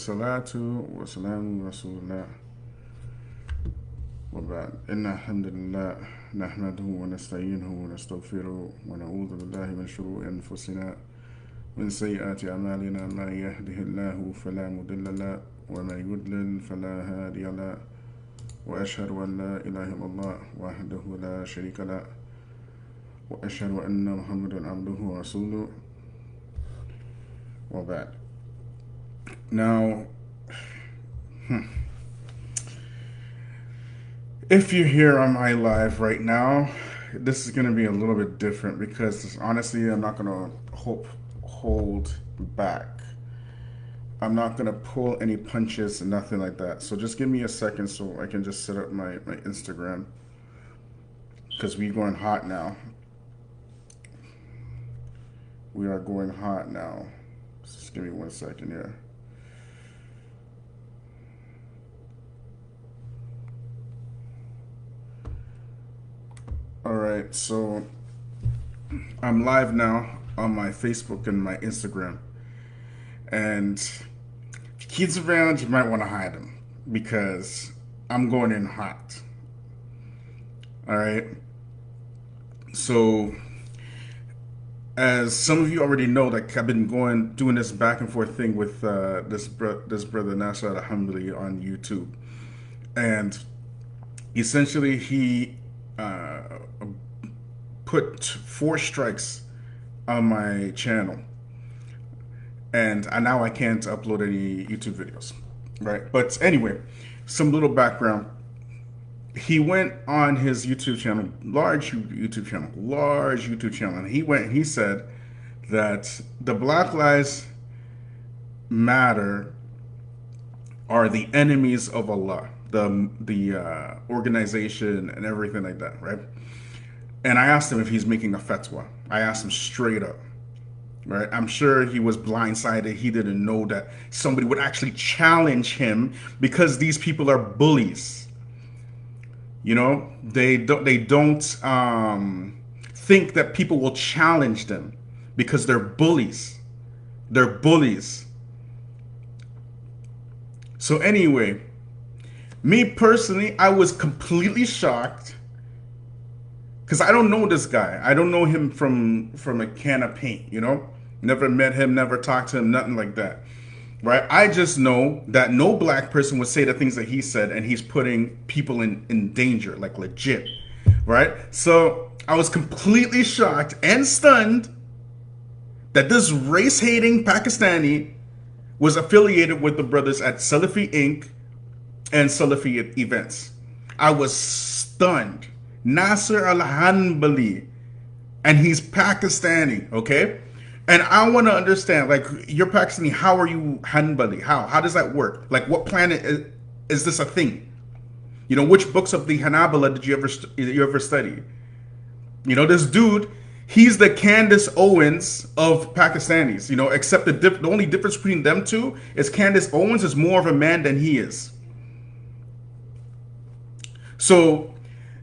wassalatu wassalamu rasulullah wa ba'd. Inna alhamdulillah nahmaduhu wa nasta'inuhu wa nastaghfiruhu wa na'udhu billahi min shururi anfusina min sayyiati a'malina man yahdihillahu fala mudilla lahu wa man yudlil fala hadiya lahu wa ashhadu an la ilaha illallah wahdahu la sharika lahu wa ashhadu anna muhammadan abduhu wa rasuluhu wa ba'd. Now, if you're here on my live right now, this is going to be a little bit different because honestly, I'm not going to hold back. I'm not going to pull any punches and nothing like that. So just give me a second so I can just set up my Instagram because we're going hot now. We are going hot now. Just give me 1 second here. All right, so I'm live now on my Facebook and my Instagram. And kids around, you might want to hide them because I'm going in hot. All right. So as some of you already know, like I've been doing this back and forth thing with this brother Nasir Hanbali on YouTube, and essentially he put 4 strikes on my channel, and now I can't upload any YouTube videos, right? But anyway, some little background. He went on his YouTube channel, large YouTube channel, and he said that the Black Lives Matter are the enemies of Allah, the organization and everything like that, right? And I asked him if he's making a fatwa. I asked him straight up, right? I'm sure he was blindsided. He didn't know that somebody would actually challenge him because these people are bullies. You know, they don't think that people will challenge them because they're bullies. They're bullies. So anyway, me personally, I was completely shocked because I don't know this guy. I don't know him from a can of paint, you know? Never met him, never talked to him, nothing like that. Right? I just know that no black person would say the things that he said, and he's putting people in danger, like legit. Right? So I was completely shocked and stunned that this race-hating Pakistani was affiliated with the brothers at Salafy-Ink and Salafi events. I was stunned. Nasir al-Hanbali, and he's Pakistani, okay? And I want to understand, like, you're Pakistani, how are you Hanbali? How does that work? Like, what planet is this a thing? You know, which books of the Hanbali did you ever study? You know, this dude, he's the Candace Owens of Pakistanis, you know, except the only difference between them two is Candace Owens is more of a man than he is. So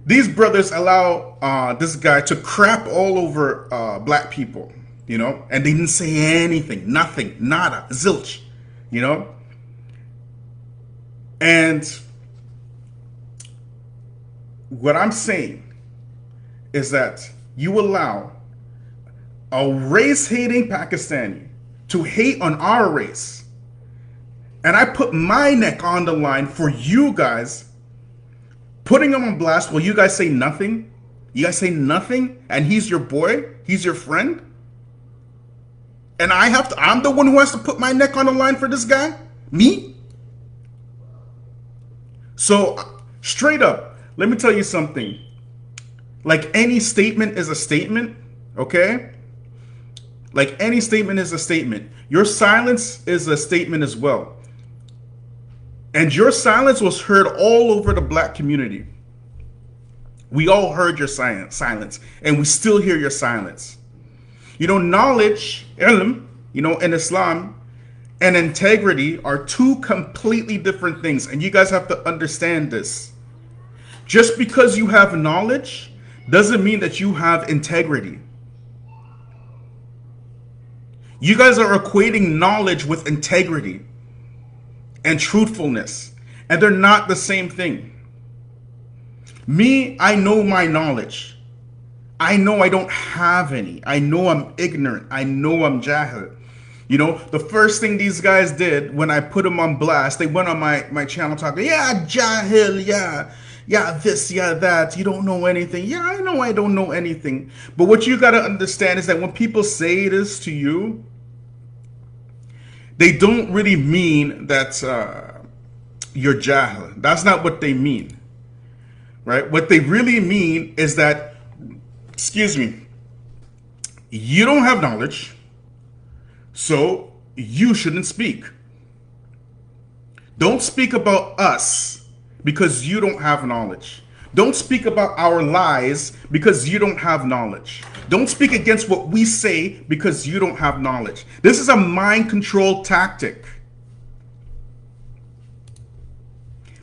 these brothers allow this guy to crap all over black people. You know, and they didn't say anything, nothing, nada, zilch, you know? And what I'm saying is that you allow a race-hating Pakistani to hate on our race, and I put my neck on the line for you guys, putting him on blast. Will you guys say nothing? You guys say nothing, and he's your boy, he's your friend? And I'm the one who has to put my neck on the line for this guy? Me? So, straight up, let me tell you something. Like any statement is a statement, okay? Like any statement is a statement. Your silence is a statement as well. And your silence was heard all over the black community. We all heard your silence, and we still hear your silence. You know, knowledge, ilm, you know, in Islam, and integrity are 2 completely different things. And you guys have to understand this. Just because you have knowledge doesn't mean that you have integrity. You guys are equating knowledge with integrity. and truthfulness. And they're not the same thing. Me, I know my knowledge. I know I don't have any. I know I'm ignorant. I know I'm jahil. You know, the first thing these guys did when I put them on blast, they went on my channel talking, yeah, jahil, yeah, this, yeah, that. You don't know anything. Yeah, I know I don't know anything. But what you got to understand is that when people say this to you, they don't really mean that you're jahil. That's not what they mean. Right? What they really mean is that, excuse me, you don't have knowledge, so you shouldn't speak. Don't speak about us because you don't have knowledge. Don't speak about our lies because you don't have knowledge. Don't speak against what we say because you don't have knowledge. This is a mind control tactic.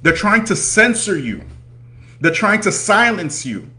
They're trying to censor you. They're trying to silence you.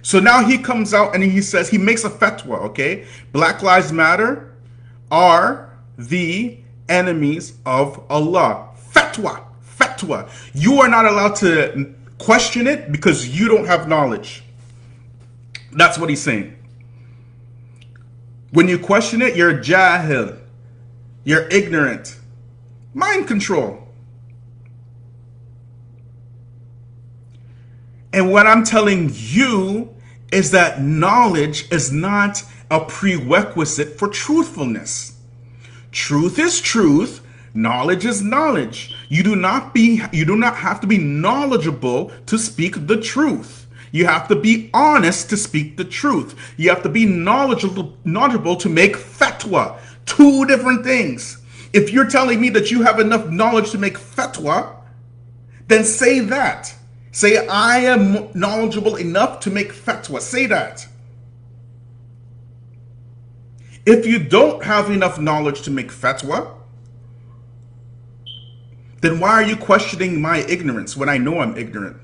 So now he comes out and he says, he makes a fatwa, okay? Black Lives Matter are the enemies of Allah. Fatwa, fatwa. You are not allowed to question it because you don't have knowledge. That's what he's saying. When you question it, you're jahil. You're ignorant. Mind control. And what I'm telling you is that knowledge is not a prerequisite for truthfulness. Truth is truth. Knowledge is knowledge. You do not have to be knowledgeable to speak the truth. You have to be honest to speak the truth. You have to be knowledgeable to make fatwa. Two different things. If you're telling me that you have enough knowledge to make fatwa, then say that. Say, I am knowledgeable enough to make fatwa. Say that. If you don't have enough knowledge to make fatwa, then why are you questioning my ignorance when I know I'm ignorant?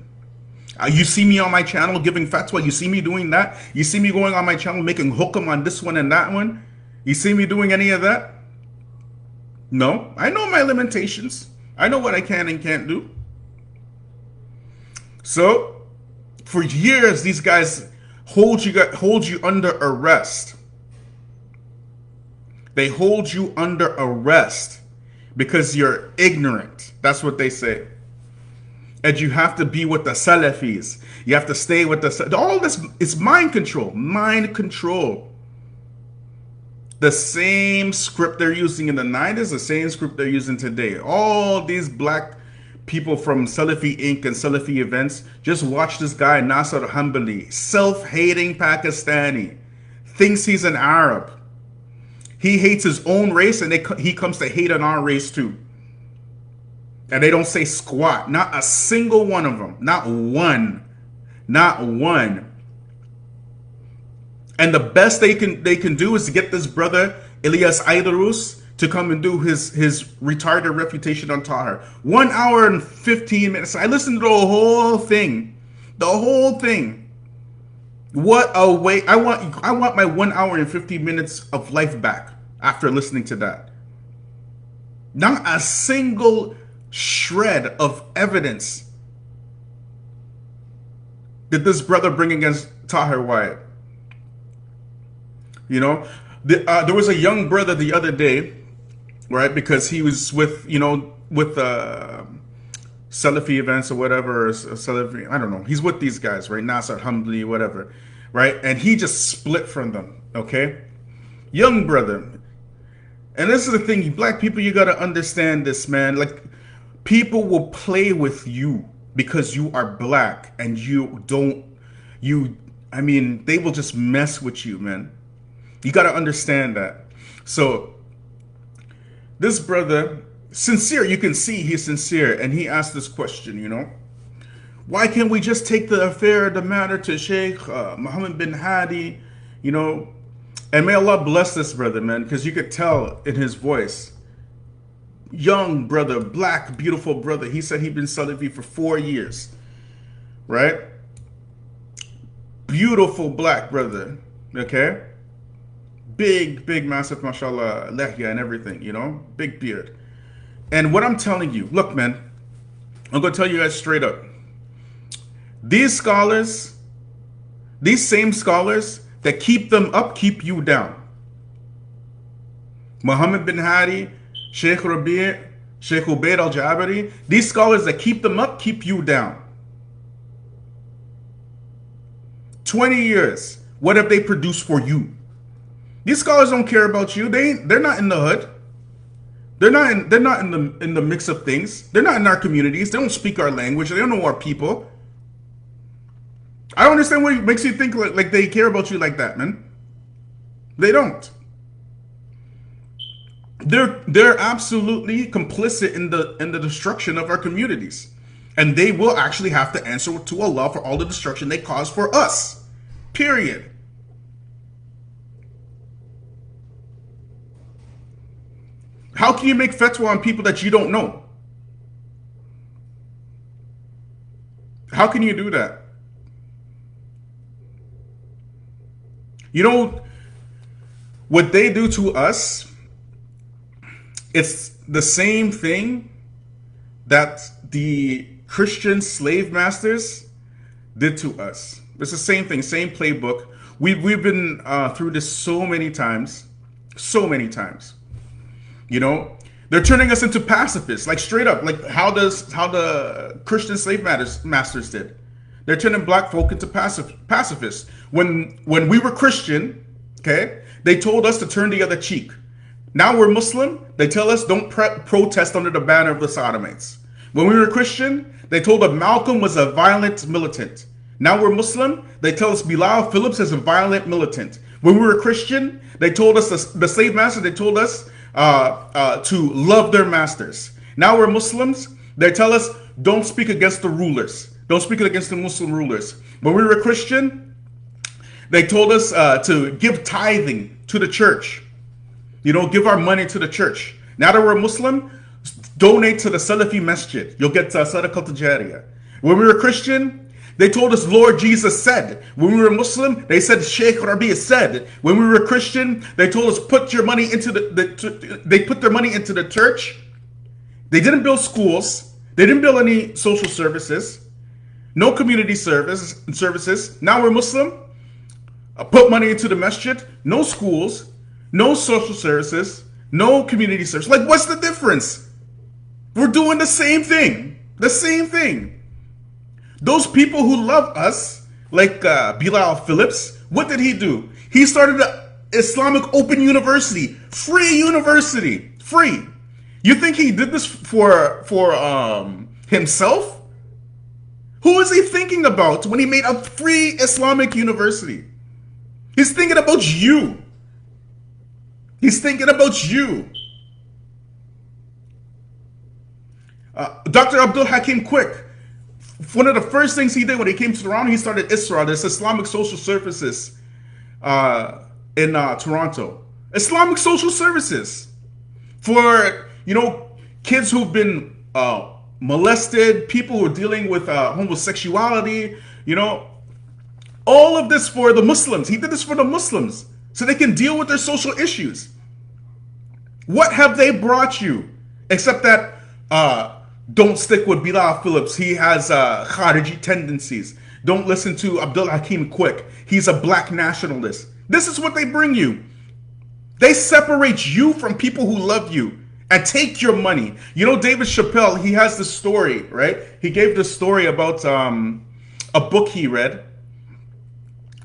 You see me on my channel giving fatwa. You see me doing that. You see me going on my channel making hukam on this one and that one. You see me doing any of that? No. I know my limitations. I know what I can and can't do. So, for years, these guys hold you under arrest. They hold you under arrest because you're ignorant. That's what they say. And you have to be with the Salafis. You have to stay with the... All this is mind control. Mind control. The same script they're using in the 90s, the same script they're using today. All these black people from Salafy-Ink and Salafi events, just watch this guy, Nasir Hanbali, self-hating Pakistani, thinks he's an Arab. He hates his own race and he comes to hate on our race too. And they don't say squat. Not a single one of them. Not one. Not one. And the best they can do is to get this brother, Ilyas Aidarus, to come and do his retarded refutation on Tahir. 1 hour and 15 minutes. I listened to the whole thing. The whole thing. What a way. I want my 1 hour and 15 minutes of life back after listening to that. Not a single shred of evidence did this brother bring against Tahir Wyatt. You know, there was a young brother the other day, right? Because he was with Salafi events or whatever, or Salafi, I don't know. He's with these guys, right? Nasir, Hanbali, whatever, right? And he just split from them, okay? Young brother. And this is the thing, black people, you got to understand this, man. Like, people will play with you because you are black and I mean, they will just mess with you, man. You got to understand that. So this brother, sincere, you can see he's sincere, and he asked this question, you know, why can't we just take the affair, the matter to Sheikh Mohammed bin Hadi, you know? And may Allah bless this brother, man, because you could tell in his voice. Young brother, black, beautiful brother. He said he'd been Salafi for 4 years, right? Beautiful black brother, okay? Big, massive, mashallah, lehya and everything, you know? Big beard. And what I'm telling you, look, man, I'm going to tell you guys straight up. These scholars, these same scholars that keep them up, keep you down. Muhammad bin Hadi, Sheikh Rabi', Sheikh Ubaid al-Jabari, these scholars that keep them up, keep you down. 20 years, what have they produced for you? These scholars don't care about you. They're not in the hood. They're not in the mix of things. They're not in our communities. They don't speak our language. They don't know our people. I don't understand what makes you think like they care about you like that, man. They don't. They're absolutely complicit in the destruction of our communities. And they will actually have to answer to Allah for all the destruction they caused for us. Period. How can you make fatwa on people that you don't know? How can you do that? You know, what they do to us, it's the same thing that the Christian slave masters did to us. It's the same thing, same playbook. We've been through this so many times. You know, they're turning us into pacifists, like straight up, like how the Christian slave masters did. They're turning black folk into pacifists. When we were Christian, okay, they told us to turn the other cheek. Now we're Muslim, they tell us don't protest under the banner of the Sodomites. When we were Christian, they told us Malcolm was a violent militant. Now we're Muslim, they tell us Bilal Phillips is a violent militant. When we were Christian, they told us, the slave master, they told us to love their masters. Now we're Muslims, they tell us don't speak against the rulers. Don't speak against the Muslim rulers. When we were Christian, they told us to give tithing to the church. You know, give our money to the church. Now that we're Muslim, donate to the Salafi Masjid. You'll get Sadaqat Jariyah. When we were Christian, they told us Lord Jesus said. When we were Muslim, they said Sheikh Rabi' said. When we were Christian, they told us put your money into they put their money into the church. They didn't build schools. They didn't build any social services. No community services. Now we're Muslim. Put money into the masjid. No schools. No social services. No community service. Like, what's the difference? We're doing the same thing. The same thing. Those people who love us, like Bilal Phillips, what did he do? He started an Islamic Open University. Free university. Free. You think he did this for himself? Who is he thinking about when he made a free Islamic university? He's thinking about you. He's thinking about you. Dr. Abdul Hakim Quick, one of the first things he did when he came to Toronto, he started ISRA, this Islamic Social Services in Toronto. Islamic Social Services for, you know, kids who've been molested, people who are dealing with homosexuality, you know, all of this for the Muslims. He did this for the Muslims so they can deal with their social issues. What have they brought you? Except that don't stick with Bilal Phillips. He has Khariji tendencies. Don't listen to Abdul Hakim Quick. He's a black nationalist. This is what they bring you. They separate you from people who love you and take your money. You know, David Chappelle, he has this story, right? He gave this story about a book he read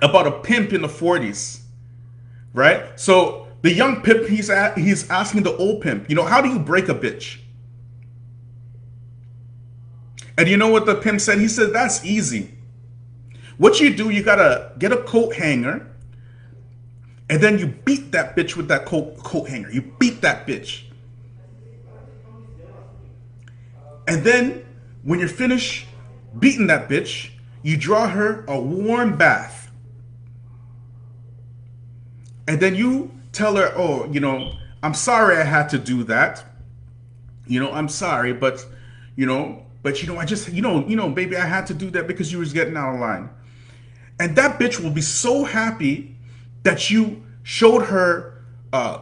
about a pimp in the 40s, right? So the young pimp, he's asking the old pimp, you know, how do you break a bitch? And you know what the pimp said? He said, that's easy. What you do, you gotta get a coat hanger, and then you beat that bitch with that coat hanger. You beat that bitch. And then, when you're finished beating that bitch, you draw her a warm bath. And then you tell her, oh, you know, I'm sorry I had to do that. You know, I'm sorry, but, I just, baby, I had to do that because you was getting out of line. And that bitch will be so happy that you showed her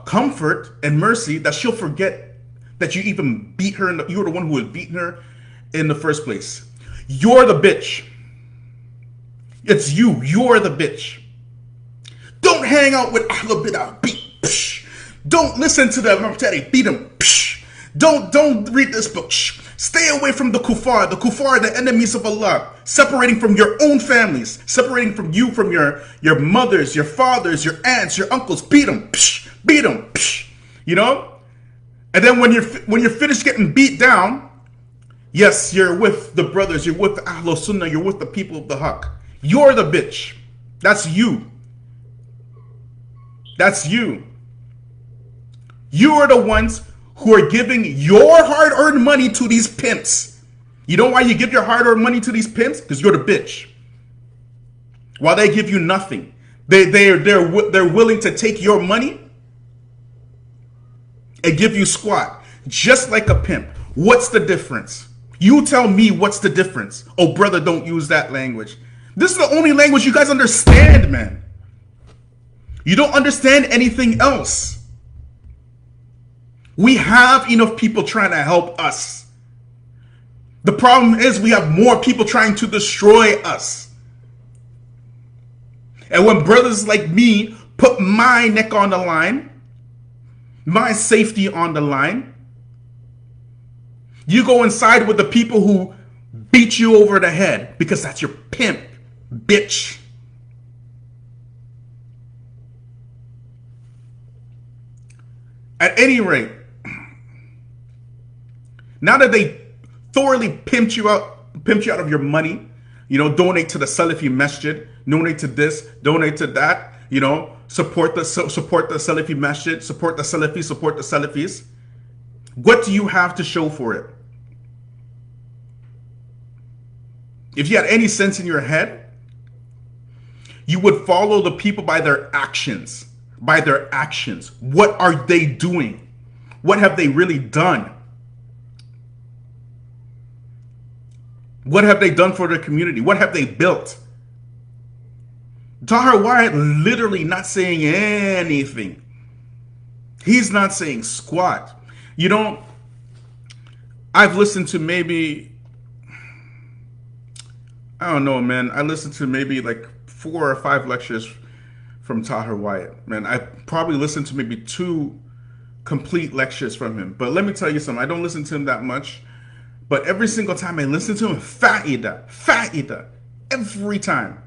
comfort and mercy that she'll forget that you even beat her. You were the one who was beating her in the first place. You're the bitch. It's you. You're the bitch. Don't hang out with Ahlul Bidah. Beat. Psh. Don't listen to them. Beat them. Psh. Don't read this book. Shh. Stay away from the kuffar. The kuffar are the enemies of Allah. Separating from your own families. Separating from you, from your mothers, your fathers, your aunts, your uncles. Beat them. Psh. Beat them. Psh. You know? And then when you're finished getting beat down, yes, you're with the brothers. You're with the Ahlul Sunnah. You're with the people of the Haqq. You're the bitch. That's you. That's you. You are the ones who are giving your hard-earned money to these pimps. You know why you give your hard-earned money to these pimps? Because you're the bitch. While they give you nothing. They're willing to take your money and give you squat. Just like a pimp. What's the difference? You tell me what's the difference. Oh, brother, don't use that language. This is the only language you guys understand, man. You don't understand anything else. We have enough people trying to help us. The problem is we have more people trying to destroy us. And when brothers like me put my neck on the line, my safety on the line, you go inside with the people who beat you over the head because that's your pimp, bitch. At any rate, now that they thoroughly pimped you out of your money, you know, donate to the Salafi Masjid, donate to this, donate to that, you know, support the Salafi Masjid, support the Salafi, support the Salafis. What do you have to show for it? If you had any sense in your head, you would follow the people by their actions. By their actions. What are they doing? What have they really done? What have they done for their community? What have they built? Tahir Wyatt literally not saying anything. He's not saying squat. You know, I've listened to maybe, I don't know, man. I listened to maybe like 4 or 5 lectures from Tahir Wyatt. Man, I probably listened to maybe 2 complete lectures from him. But let me tell you something. I don't listen to him that much. But every single time I listen to him, fa'ida, every time.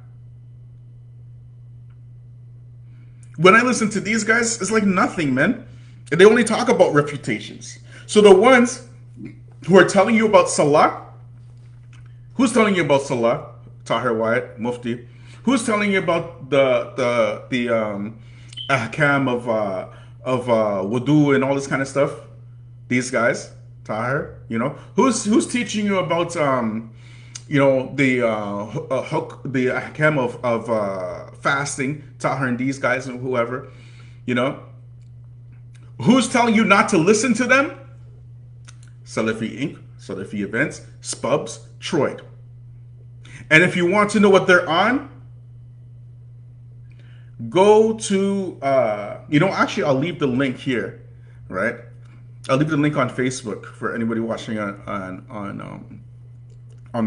When I listen to these guys, it's like nothing, man. They only talk about reputations. So the ones who are telling you about Salah, who's telling you about Salah? Tahir Wyatt, Mufti. Who's telling you about the ahkam of wudu and all this kind of stuff? These guys. Tahir, you know, who's teaching you about you know, the ahkam of fasting? Tahir and these guys and whoever, you know, who's telling you not to listen to them? Salafy-Ink, Salafy Events, Spubs, Troyd. And if you want to know what they're on, go to you know, actually I'll leave the link here, right? I'll leave the link on Facebook for anybody watching on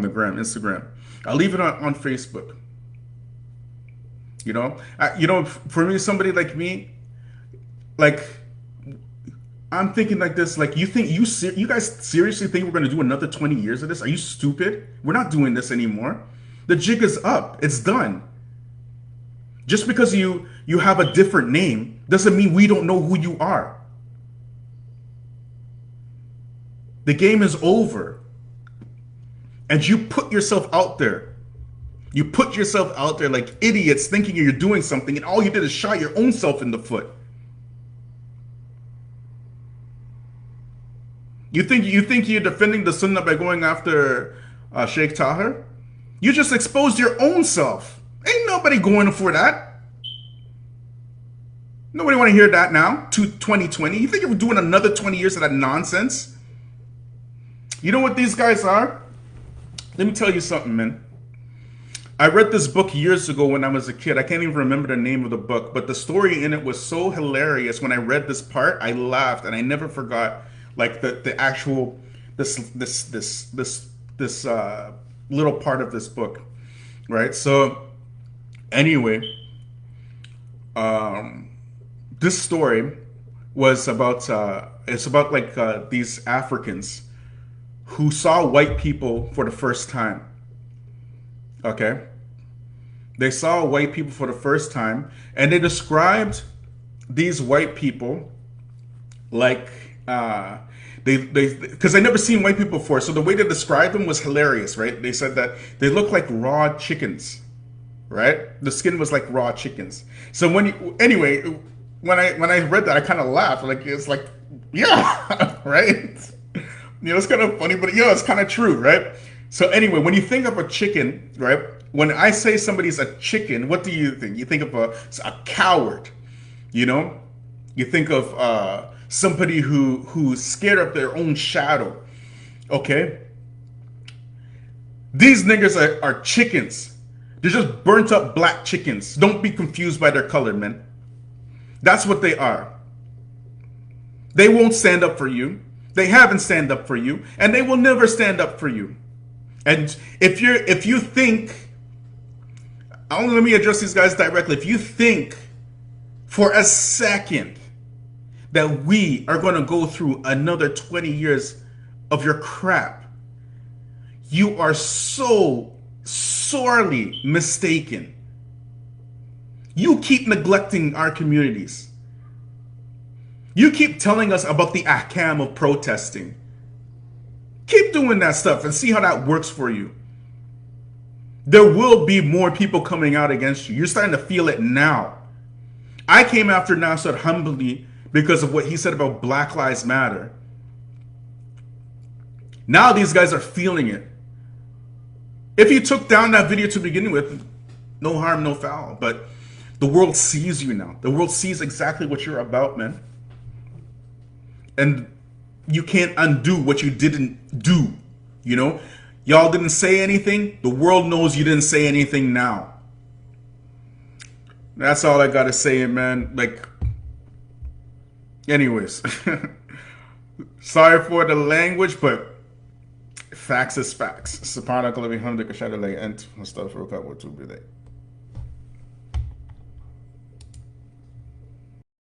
the gram, Instagram. I'll leave it on Facebook. You know, for me, somebody like me, like, I'm thinking like this, like, you guys seriously think we're going to do another 20 years of this? Are you stupid? We're not doing this anymore. The jig is up. It's done. Just because you have a different name doesn't mean we don't know who you are. The game is over. And you put yourself out there. You put yourself out there like idiots thinking you're doing something, and all you did is shot your own self in the foot. You think you're defending the Sunnah by going after Sheikh Tahir? You just exposed your own self. Ain't nobody going for that. Nobody want to hear that now. 2020. You think you're doing another 20 years of that nonsense? You know what these guys are? Let me tell you something, man. I read this book years ago when I was a kid. I can't even remember the name of the book, but the story in it was so hilarious. When I read this part, I laughed, and I never forgot like the actual this little part of this book, right? So anyway, this story was about it's about like these Africans who saw white people for the first time. Okay, they saw white people for the first time, and they described these white people like they because they never seen white people before. So the way they described them was hilarious, right? They said that they look like raw chickens, right? The skin was like raw chickens. So anyway, when I read that, I kind of laughed. Like it's like, yeah, right? It's kind of funny, but it's kind of true, right? So anyway, when you think of a chicken, right? When I say somebody's a chicken, what do you think? You think of a coward, you know? You think of somebody who's scared of their own shadow. Okay? These niggas are chickens. They're just burnt up black chickens. Don't be confused by their color, man. That's what they are. They won't stand up for you. They haven't stand up for you, and they will never stand up for you. And if you think, let me address these guys directly. If you think for a second that we are going to go through another 20 years of your crap, you are so sorely mistaken. You keep neglecting our communities. You keep telling us about the ahkam of protesting. Keep doing that stuff and see how that works for you. There will be more people coming out against you. You're starting to feel it now. I came after Nasir Hanbali because of what he said about Black Lives Matter. Now these guys are feeling it. If you took down that video to begin with, no harm, no foul. But the world sees you now. The world sees exactly what you're about, man. And you can't undo what you didn't do, you know? Y'all didn't say anything. The world knows you didn't say anything now. That's all I gotta say, man. Like, anyways. Sorry for the language, but facts is facts. Subhanaka wa bihamdika ashhadu an la ilaha illa anta astaghfiruka wa atubu ilayk.